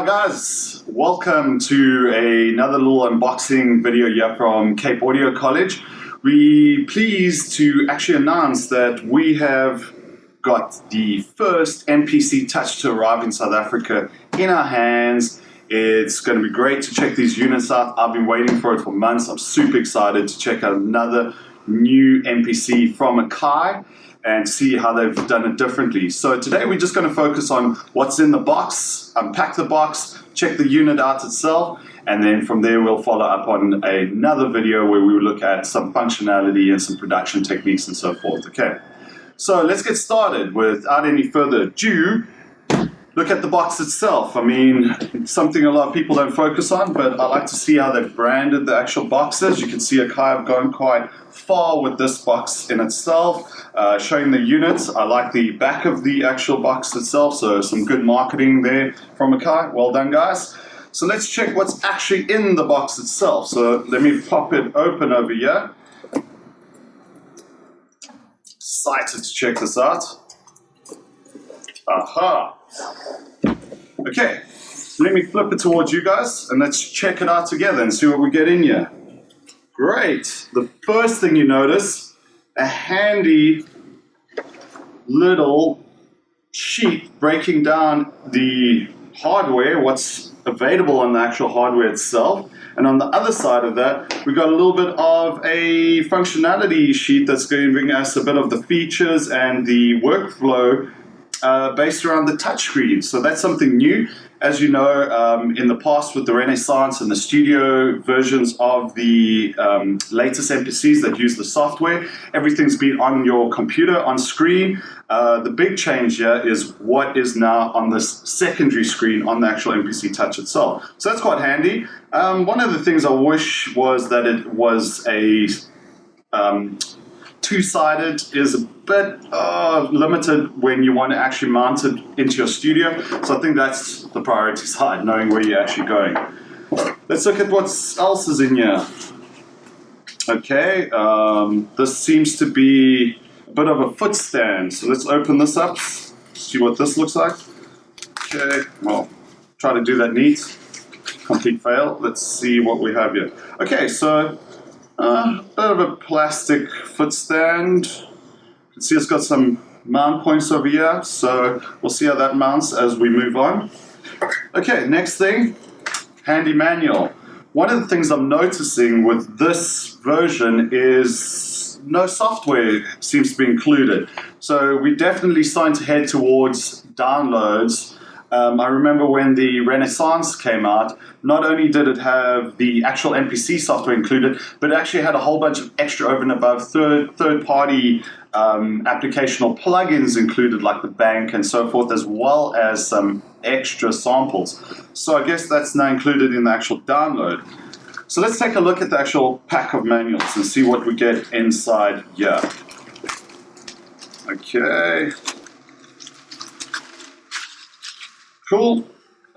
Hi guys, welcome to another little unboxing video here from Cape Audio College. We're pleased to actually announce that we have got the first MPC Touch to arrive in South Africa in our hands. It's going to be great to check these units out. I've been waiting for it for months. I'm super excited to check out another new MPC from Akai and see how they've done it differently. So today we're just going to focus on what's in the box, unpack the box, check the unit out itself, and then from there we'll follow up on another video where we will look at some functionality and some production techniques and so forth. Okay, so let's get started. Without any further ado, look at the box itself. I mean, it's something a lot of people don't focus on, but I like to see how they've branded the actual boxes. You can see Akai have gone quite far with this box in itself, showing the units. I like the back of the actual box itself, so some good marketing there from Akai. Well done, guys. So let's check what's actually in the box itself. So let me pop it open over here. Excited to check this out. Aha! Okay, let me flip it towards you guys and let's check it out together and see what we get in here. Great. The first thing you notice, a handy little sheet breaking down the hardware, what's available on the actual hardware itself. And on the other side of that, we've got a little bit of a functionality sheet that's giving us a bit of the features and the workflow based around the touchscreen. So that's something new. As you know, in the past with the Renaissance and the Studio versions of the latest MPCs that use the software, everything's been on your computer, on screen. The big change here is what is now on this secondary screen on the actual MPC Touch itself. So that's quite handy. One of the things I wish was that it was a two-sided. Is a bit limited when you want to actually mount it into your studio. So I think that's the priority side, knowing where you're actually going. Let's look at what else is in here. Okay, this seems to be a bit of a foot stand. So let's open this up, see what this looks like. Okay, well, try to do that neat. Complete fail. Let's see what we have here. Okay, so a bit of a plastic foot stand. You can see it's got some mount points over here, so we'll see how that mounts as we move on. Okay, next thing, handy manual. One of the things I'm noticing with this version is no software seems to be included. So we're definitely starting to head towards downloads. I remember when the Renaissance came out, not only did it have the actual MPC software included, but it actually had a whole bunch of extra over and above third-party applicational plugins included, like the bank and so forth, as well as some extra samples. So I guess that's now included in the actual download. So let's take a look at the actual pack of manuals and see what we get inside here. Okay. Cool.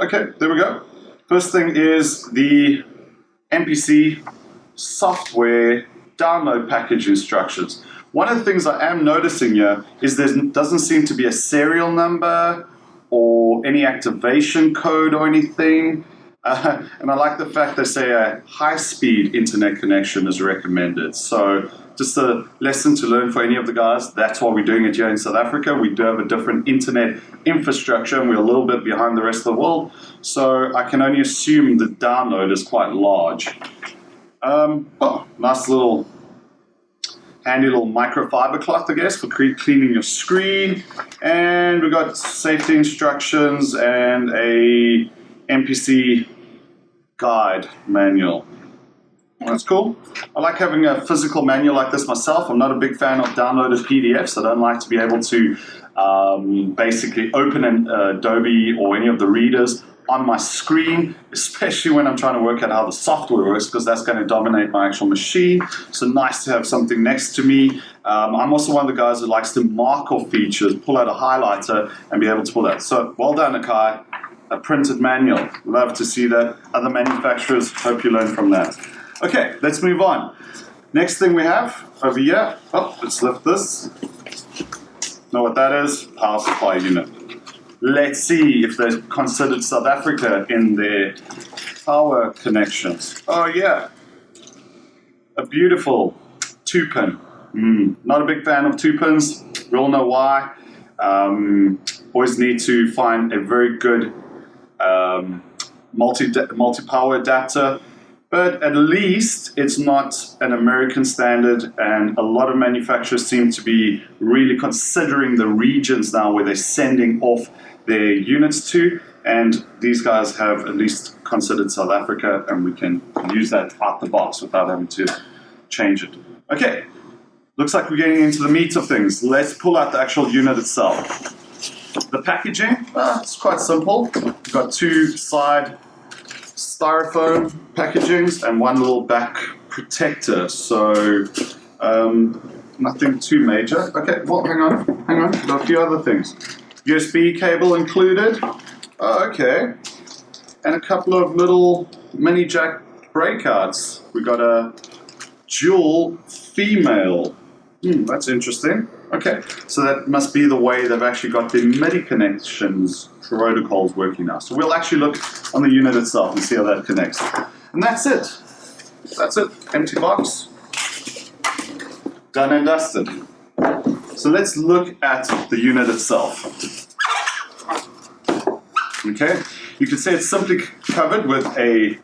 Okay, there we go. First thing is the MPC software download package instructions. One of the things I am noticing here is there doesn't seem to be a serial number or any activation code or anything. And I like the fact they say a high-speed internet connection is recommended. So just a lesson to learn for any of the guys. That's why we're doing it here in South Africa. We do have a different internet infrastructure and we're a little bit behind the rest of the world. So I can only assume the download is quite large. Oh, nice little handy little microfiber cloth, I guess, for cleaning your screen. And we've got safety instructions and a MPC guide manual. That's cool. I like having a physical manual like this myself. I'm not a big fan of downloaded PDFs. I don't like to be able to basically open an Adobe or any of the readers on my screen, especially when I'm trying to work out how the software works, because that's going to dominate my actual machine. So nice to have something next to me. I'm also one of the guys who likes to mark off features, pull out a highlighter and be able to pull that. So well done, Akai. A printed manual. Love to see that. Other manufacturers, hope you learn from that. Okay, let's move on. Next thing we have over here, let's lift this. Know what that is? Power supply unit. Let's see if they've considered South Africa in their power connections. Oh yeah, a beautiful 2-pin. Not a big fan of 2-pins. We all know why. Always need to find a very good multi-power adapter, but at least it's not an American standard, and a lot of manufacturers seem to be really considering the regions now where they're sending off their units to, and these guys have at least considered South Africa, and we can use that out the box without having to change it. Okay, looks like we're getting into the meat of things. Let's pull out the actual unit itself. The packaging, it's quite simple. We've got 2 side styrofoam packagings and 1 little back protector, so nothing too major. Okay, well, hang on, we've got a few other things. USB cable included, okay, and a couple of little mini jack breakouts. We got a dual female. That's interesting. Okay, so that must be the way they've actually got the MIDI connections protocols working now. So we'll actually look on the unit itself and see how that connects. And that's it. That's it. Empty box. Done and dusted. So let's look at the unit itself. Okay, you can see it's simply covered with a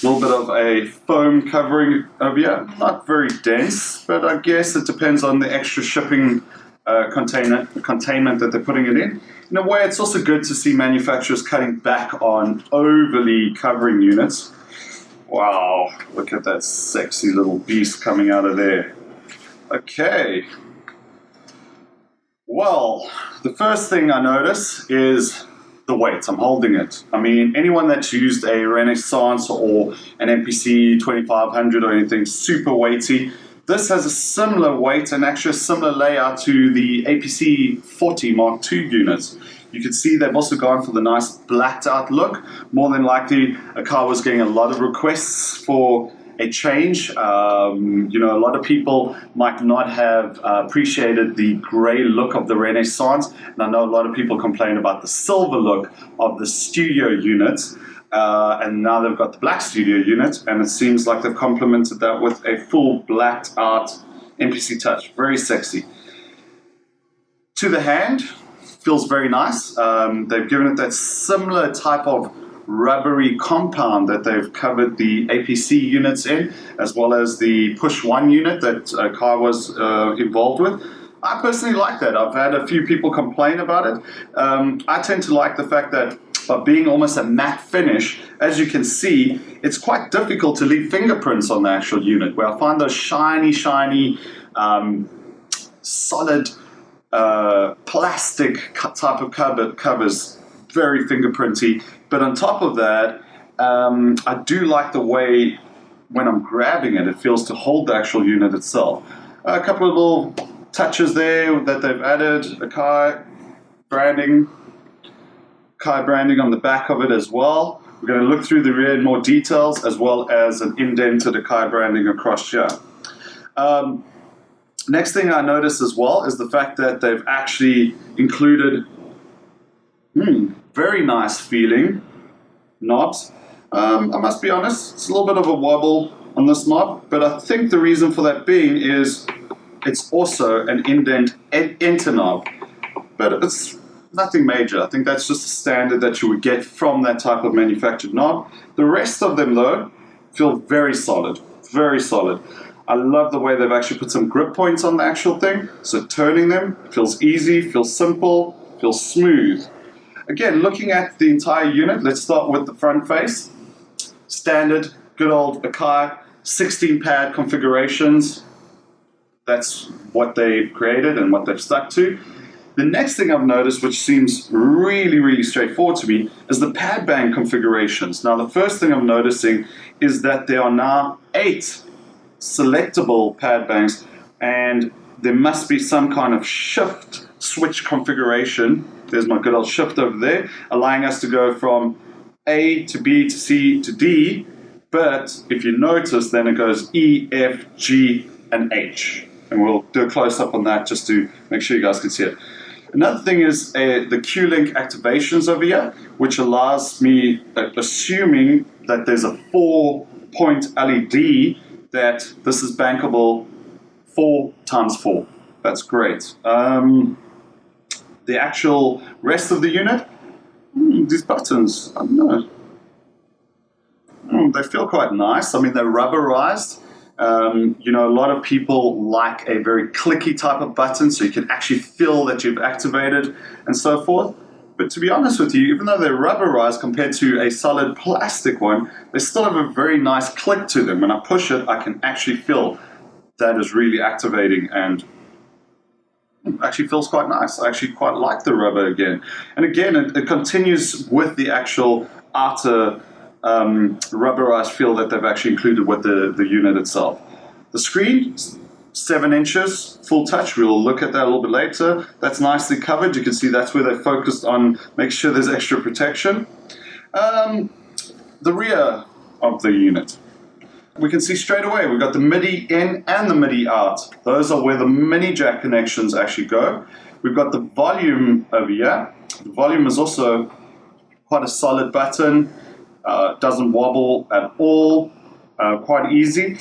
little bit of a foam covering over here. Not very dense, but I guess it depends on the extra shipping containment that they're putting it in. In a way, it's also good to see manufacturers cutting back on overly covering units. Wow, look at that sexy little beast coming out of there. Okay. Well, the first thing I notice is the weight. I'm holding it. I mean, anyone that's used a Renaissance or an MPC 2500 or anything super weighty, this has a similar weight and actually a similar layout to the APC 40 Mark II units. You can see they've also gone for the nice blacked out look. More than likely, Akai was getting a lot of requests for a change. A lot of people might not have appreciated the grey look of the Renaissance, and I know a lot of people complain about the silver look of the studio units, and now they've got the black studio unit, and it seems like they've complemented that with a full blacked out MPC Touch. Very sexy. To the hand, feels very nice. They've given it that similar type of rubbery compound that they've covered the APC units in, as well as the push 1 unit that Akai was involved with. I personally like that. I've had a few people complain about it. I tend to like the fact that by being almost a matte finish, as you can see, it's quite difficult to leave fingerprints on the actual unit, where I find those shiny, solid plastic type of covers very fingerprinty. But on top of that, I do like the way when I'm grabbing it, it feels to hold the actual unit itself. A couple of little touches there that they've added, Akai branding on the back of it as well. We're going to look through the rear in more details, as well as an indented Akai branding across here. Next thing I noticed as well is the fact that they've actually included very nice feeling knobs. I must be honest, it's a little bit of a wobble on this knob, but I think the reason for that being is it's also an indent enter knob, but it's nothing major. I think that's just a standard that you would get from that type of manufactured knob. The rest of them though feel very solid, very solid. I love the way they've actually put some grip points on the actual thing, so turning them feels easy, feels simple, feels smooth. Again, looking at the entire unit, let's start with the front face. Standard, good old Akai 16 pad configurations. That's what they've created and what they've stuck to. The next thing I've noticed, which seems really straightforward to me, is the pad bang configurations. Now, the first thing I'm noticing is that there are now 8 selectable pad bangs, and there must be some kind of shift switch configuration. There's my good old shift over there, allowing us to go from A to B to C to D, but if you notice, then it goes E, F, G, and H. And we'll do a close-up on that just to make sure you guys can see it. Another thing is the Q-Link activations over here, which allows me, assuming that there's a 4-point LED, that this is bankable 4 times 4. That's great. The actual rest of the unit, these buttons, I don't know. They feel quite nice. I mean, they're rubberized. You know, a lot of people like a very clicky type of button, so you can actually feel that you've activated and so forth. But to be honest with you, even though they're rubberized compared to a solid plastic one, they still have a very nice click to them. When I push it, I can actually feel that is really activating, and actually feels quite nice. I actually quite like the rubber again. And again, it continues with the actual outer rubberized feel that they've actually included with the unit itself. The screen, 7 inches, full touch. We'll look at that a little bit later. That's nicely covered. You can see that's where they focused on make sure there's extra protection. The rear of the unit. We can see straight away we've got the MIDI in and the MIDI out. Those are where the mini jack connections actually go. We've got the volume over here. The volume is also quite a solid button. Doesn't wobble at all. Quite easy.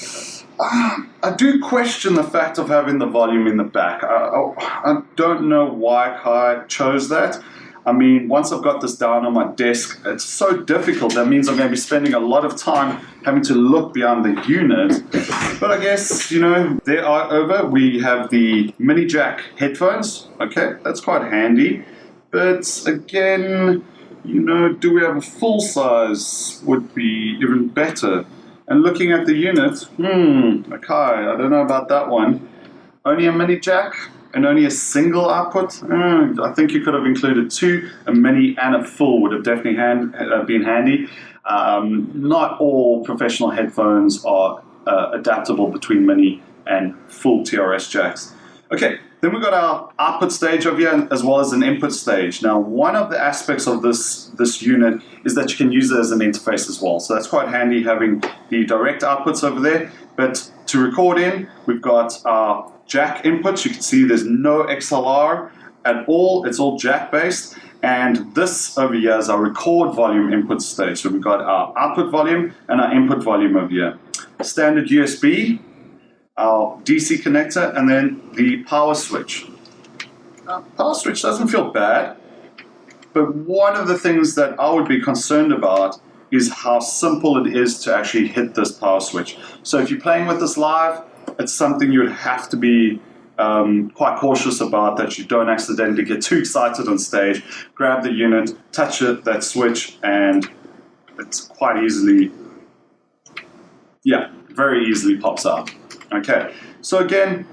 I do question the fact of having the volume in the back. I don't know why Akai chose that. I mean, once I've got this down on my desk, it's so difficult. That means I'm going to be spending a lot of time having to look beyond the unit. But I guess, you know, there are over. We have the mini jack headphones. Okay, that's quite handy. But again, you know, do we have a full size would be even better. And looking at the unit, Akai, I don't know about that one. Only a mini jack? And only a single output? I think you could have included 2, a mini and a full would have definitely been handy. Not all professional headphones are adaptable between mini and full TRS jacks. Okay, then we've got our output stage over here as well as an input stage. Now, one of the aspects of this unit is that you can use it as an interface as well. So that's quite handy having the direct outputs over there. But to record in, we've got our jack inputs. You can see there's no XLR at all. It's all jack based. And this over here is our record volume input stage. So we've got our output volume and our input volume over here. Standard USB, our DC connector, and then the power switch. Power switch doesn't feel bad, but one of the things that I would be concerned about is how simple it is to actually hit this power switch. So if you're playing with this live, it's something you would have to be quite cautious about, that you don't accidentally get too excited on stage, grab the unit, touch it, that switch, and it's quite easily, very easily pops out. Okay, so again,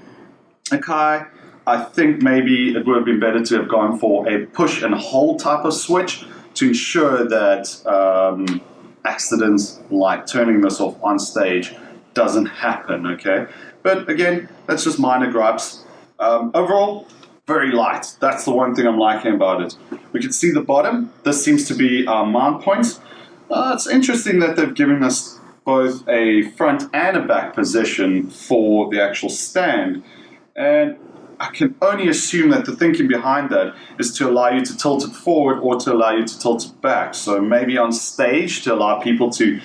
Akai, I think maybe it would have been better to have gone for a push and hold type of switch to ensure that accidents like turning this off on stage doesn't happen, okay? But again, that's just minor gripes. Overall, very light. That's the one thing I'm liking about it. We can see the bottom. This seems to be our mount point. It's interesting that they've given us both a front and a back position for the actual stand. And I can only assume that the thinking behind that is to allow you to tilt it forward or to allow you to tilt it back. So maybe on stage to allow people to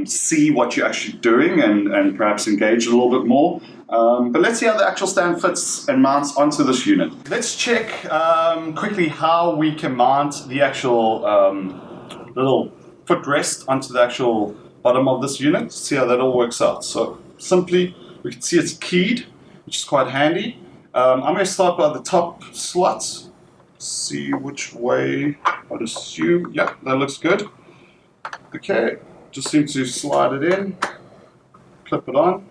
see what you're actually doing and perhaps engage a little bit more. But let's see how the actual stand fits and mounts onto this unit. Let's check quickly how we can mount the actual little footrest onto the actual bottom of this unit. See how that all works out. So simply, we can see it's keyed, which is quite handy. I'm going to start by the top slots. See which way. I'd assume, yeah, that looks good. Okay, just need to slide it in, clip it on.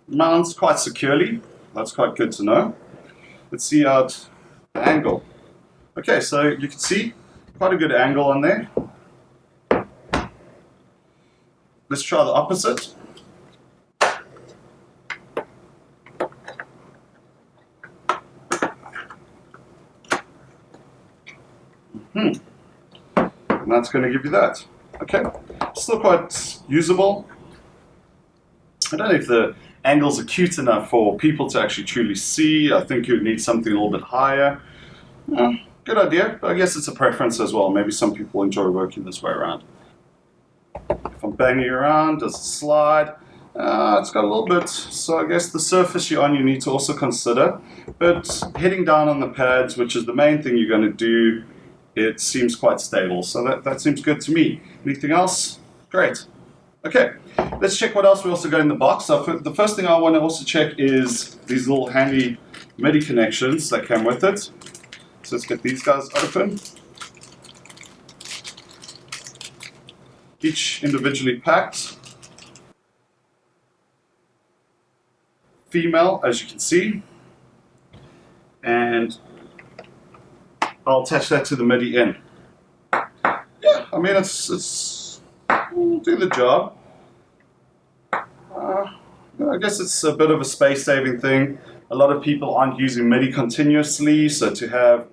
Mounts quite securely. That's quite good to know. Let's see out the angle. Okay, so you can see quite a good angle on there. Let's try the opposite. And that's going to give you that. Okay, still quite usable. I don't know if the angles are cute enough for people to actually truly see. I think you'd need something a little bit higher. Good idea, but I guess it's a preference as well. Maybe some people enjoy working this way around. If I'm banging around, does it slide? It's got a little bit, so I guess the surface you're on you need to also consider. But hitting down on the pads, which is the main thing you're going to do, it seems quite stable. So that seems good to me. Anything else? Great. Okay, let's check what else we also got in the box. So the first thing I want to also check is these little handy MIDI connections that came with it. So let's get these guys open. Each individually packed. Female, as you can see. And I'll attach that to the MIDI in. Yeah, I mean, it'll do the job. I guess it's a bit of a space-saving thing. A lot of people aren't using MIDI continuously, so to have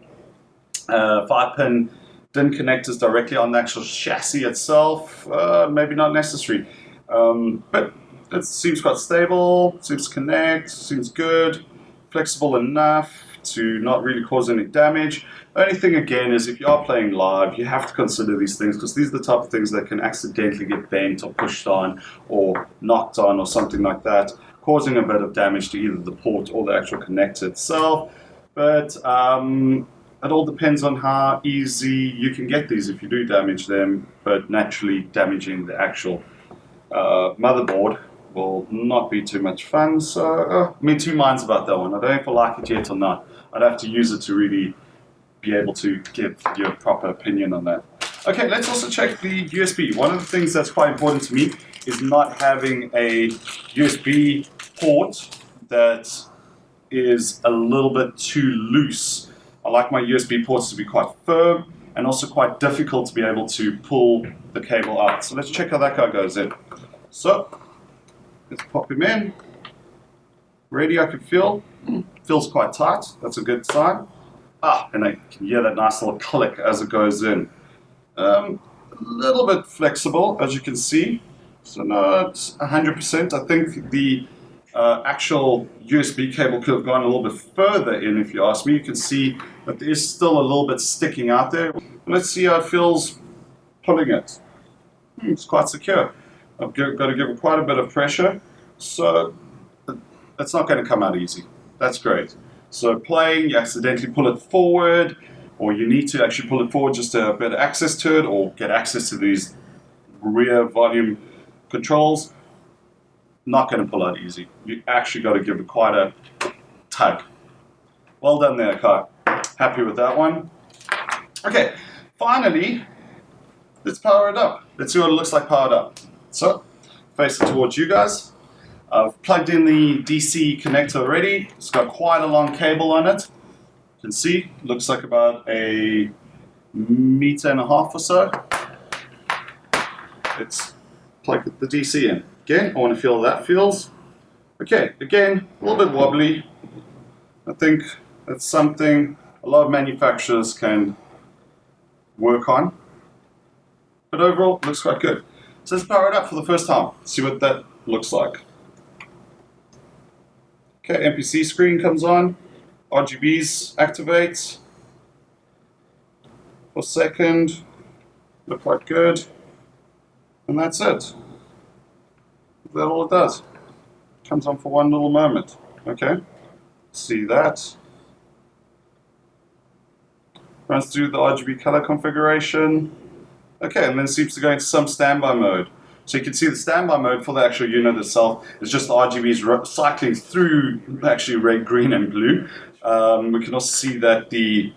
5-pin DIN connectors directly on the actual chassis itself, maybe not necessary. But it seems quite stable, seems to connect, seems good, flexible enough to not really cause any damage. Only thing again is if you are playing live, you have to consider these things because these are the type of things that can accidentally get bent or pushed on or knocked on or something like that, causing a bit of damage to either the port or the actual connector itself. But it all depends on how easy you can get these if you do damage them, but naturally damaging the actual motherboard will not be too much fun. So I'm in two minds about that one. I don't know if I like it yet or not. I'd have to use it to really be able to give you a proper opinion on that. Okay, let's also check the USB. One of the things that's quite important to me is not having a USB port that is a little bit too loose. I like my USB ports to be quite firm and also quite difficult to be able to pull the cable out. So let's check how that guy goes in. So let's pop him in. Ready, I can feel. Feels quite tight. That's a good sign. And I can hear that nice little click as it goes in. A little bit flexible, as you can see. So not 100%. I think the actual USB cable could have gone a little bit further in, if you ask me. You can see that there is still a little bit sticking out there. Let's see how it feels pulling it. It's quite secure. I've got to give it quite a bit of pressure. So it's not going to come out easy. That's great. So playing, you accidentally pull it forward, or you need to actually pull it forward just to have better access to it, or get access to these rear volume controls. Not going to pull out easy. You actually got to give it quite a tug. Well done there, Akai. Happy with that one. Okay, finally, let's power it up. Let's see what it looks like powered up. So, face it towards you guys. I've plugged in the DC connector already. It's got quite a long cable on it. You can see, looks like about 1.5 meters or so. Let's plug the DC in. Again, I want to feel how that feels. Okay, again, a little bit wobbly. I think that's something a lot of manufacturers can work on. But overall, it looks quite good. So let's power it up for the first time. See what that looks like. Okay, MPC screen comes on. RGBs activate. For a second. Look quite good. And that's it. That's all it does. Comes on for one little moment. Okay. See that. Runs through the RGB color configuration. Okay, and then seems to go into some standby mode. So you can see the standby mode for the actual unit itself is just the RGBs cycling through actually red, green, and blue. We can also see that the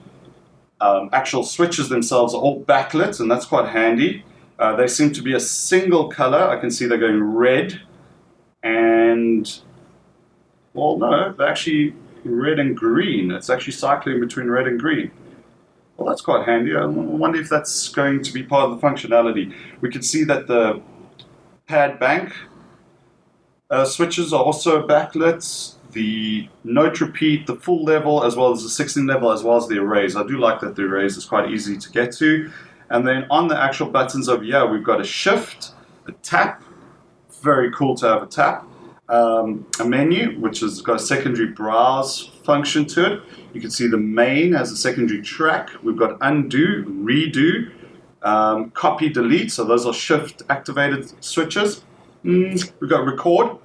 actual switches themselves are all backlit, and that's quite handy. They seem to be a single color. I can see they're going red and, well, no, they're actually red and green. It's actually cycling between red and green. Well, that's quite handy. I wonder if that's going to be part of the functionality. We can see that the pad bank switches are also backlit. The note repeat, the full level, as well as the 16 level, as well as the arrays. I do like that the arrays is quite easy to get to. And then on the actual buttons over here, we've got a shift, a tap. Very cool to have a tap. a menu which has got a secondary browse function to it. You can see the main as a secondary track. We've got undo, redo, copy, delete, so those are shift activated switches. We've got record,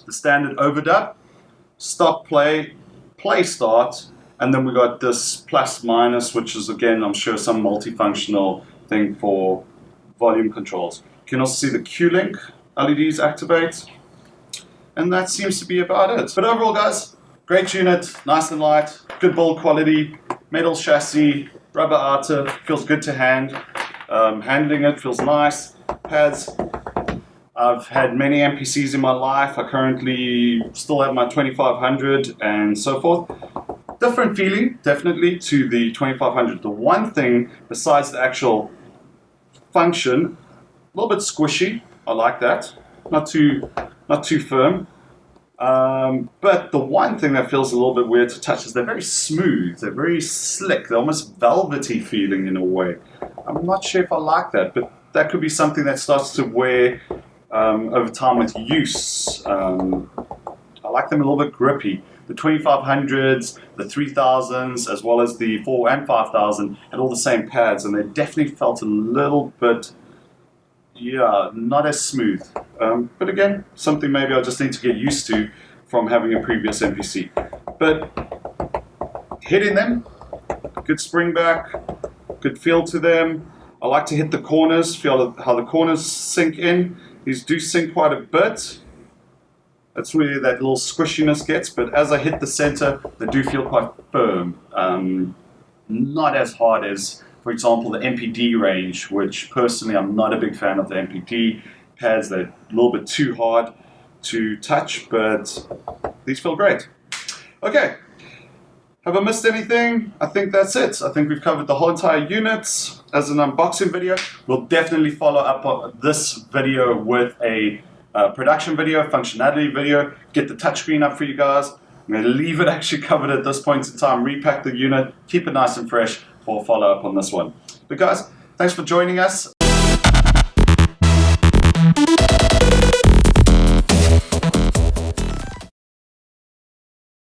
the standard overdub, stop, play, play start, and then we got this plus minus, which is again I'm sure some multifunctional thing for volume controls. You can also see the Q-Link LEDs activate, and that seems to be about it. But overall guys, great unit, nice and light, good build quality, metal chassis, rubber outer, feels good to handling it feels nice. Pads, I've had many MPCs in my life. I currently still have my 2500 and so forth. Different feeling, definitely, to the 2500. The one thing, besides the actual function, a little bit squishy. I like that. Not too firm. But the one thing that feels a little bit weird to touch is they're very smooth. They're very slick. They're almost velvety feeling in a way. I'm not sure if I like that, but that could be something that starts to wear over time with use. I like them a little bit grippy. The 2500s, the 3000s, as well as the 4 and 5000 had all the same pads, and they definitely felt a little bit, not as smooth. But again, something maybe I just need to get used to from having a previous MPC. But hitting them, good spring back, good feel to them. I like to hit the corners, feel how the corners sink in. These do sink quite a bit. That's where that little squishiness gets, but as I hit the center, they do feel quite firm. Not as hard as, for example, the MPD range, which personally I'm not a big fan of the MPD pads. They're a little bit too hard to touch, but these feel great. Okay, have I missed anything? I think that's it. I think we've covered the whole entire unit as an unboxing video. We'll definitely follow up on this video with a production video, functionality video, get the touchscreen up for you guys. I'm going to leave it actually covered at this point in time, repack the unit, keep it nice and fresh for follow up on this one. But guys, thanks for joining us.